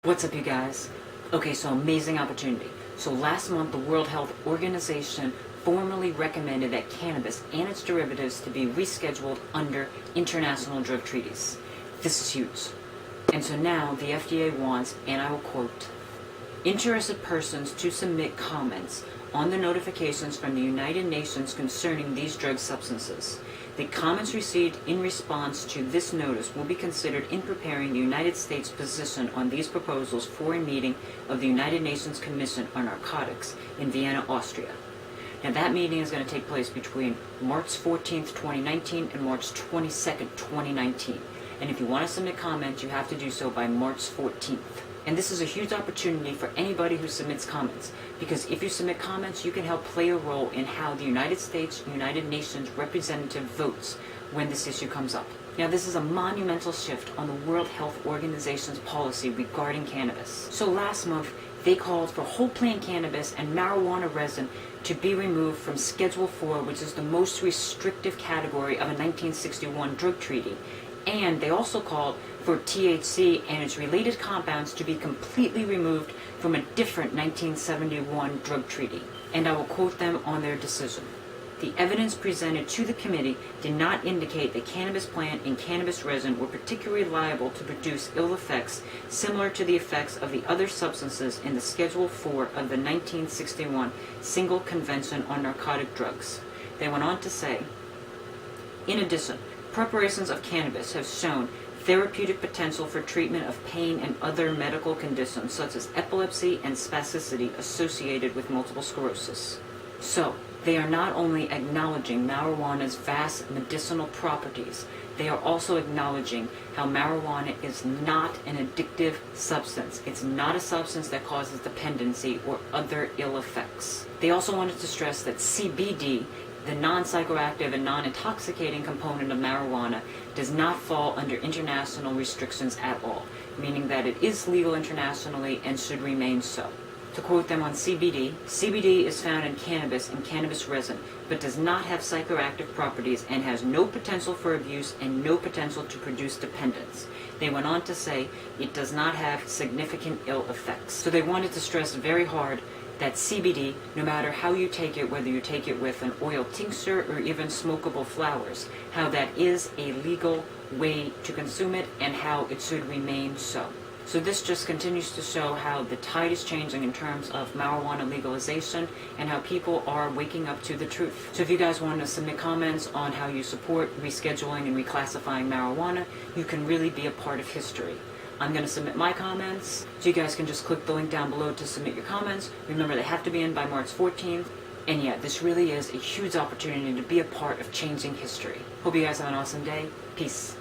What's up, you guys? Okay, so amazing opportunity. So last month, the World Health Organization formally recommended that cannabis and its derivatives to be rescheduled under international drug treaties. This is huge. And so now the FDA wants, and I will quote, interested persons to submit comments on the notifications from the United Nations concerning these drug substances. The comments received in response to this notice will be considered in preparing the United States position on these proposals for a meeting of the United Nations Commission on Narcotics in Vienna, Austria. Now that meeting is going to take place between March 14th, 2019 and March 22nd, 2019. And if you want to submit comments, you have to do so by March 14th. And this is a huge opportunity for anybody who submits comments, because if you submit comments, you can help play a role in how the United States United Nations representative votes when this issue comes up. Now, this is a monumental shift on the World Health Organization's policy regarding cannabis. So last month, they called for whole plant cannabis and marijuana resin to be removed from Schedule 4, which is the most restrictive category of a 1961 drug treaty. And they also called for THC and its related compounds to be completely removed from a different 1971 drug treaty. And I will quote them on their decision. The evidence presented to the committee did not indicate that cannabis plant and cannabis resin were particularly liable to produce ill effects similar to the effects of the other substances in the Schedule 4 of the 1961 Single Convention on Narcotic Drugs. They went on to say, in addition, preparations of cannabis have shown therapeutic potential for treatment of pain and other medical conditions such as epilepsy and spasticity associated with multiple sclerosis. So, they are not only acknowledging marijuana's vast medicinal properties, they are also acknowledging how marijuana is not an addictive substance. It's not a substance that causes dependency or other ill effects. They also wanted to stress that CBD, the non-psychoactive and non-intoxicating component of marijuana, does not fall under international restrictions at all, meaning that it is legal internationally and should remain so. To quote them on CBD, CBD is found in cannabis and cannabis resin, but does not have psychoactive properties and has no potential for abuse and no potential to produce dependence. They went on to say it does not have significant ill effects. So they wanted to stress very hard that CBD, no matter how you take it, whether you take it with an oil tincture or even smokable flowers, how that is a legal way to consume it and how it should remain so. So this just continues to show how the tide is changing in terms of marijuana legalization and how people are waking up to the truth. So if you guys want to submit comments on how you support rescheduling and reclassifying marijuana, you can really be a part of history. I'm going to submit my comments, so you guys can just click the link down below to submit your comments. Remember, they have to be in by March 14th. And yeah, this really is a huge opportunity to be a part of changing history. Hope you guys have an awesome day. Peace.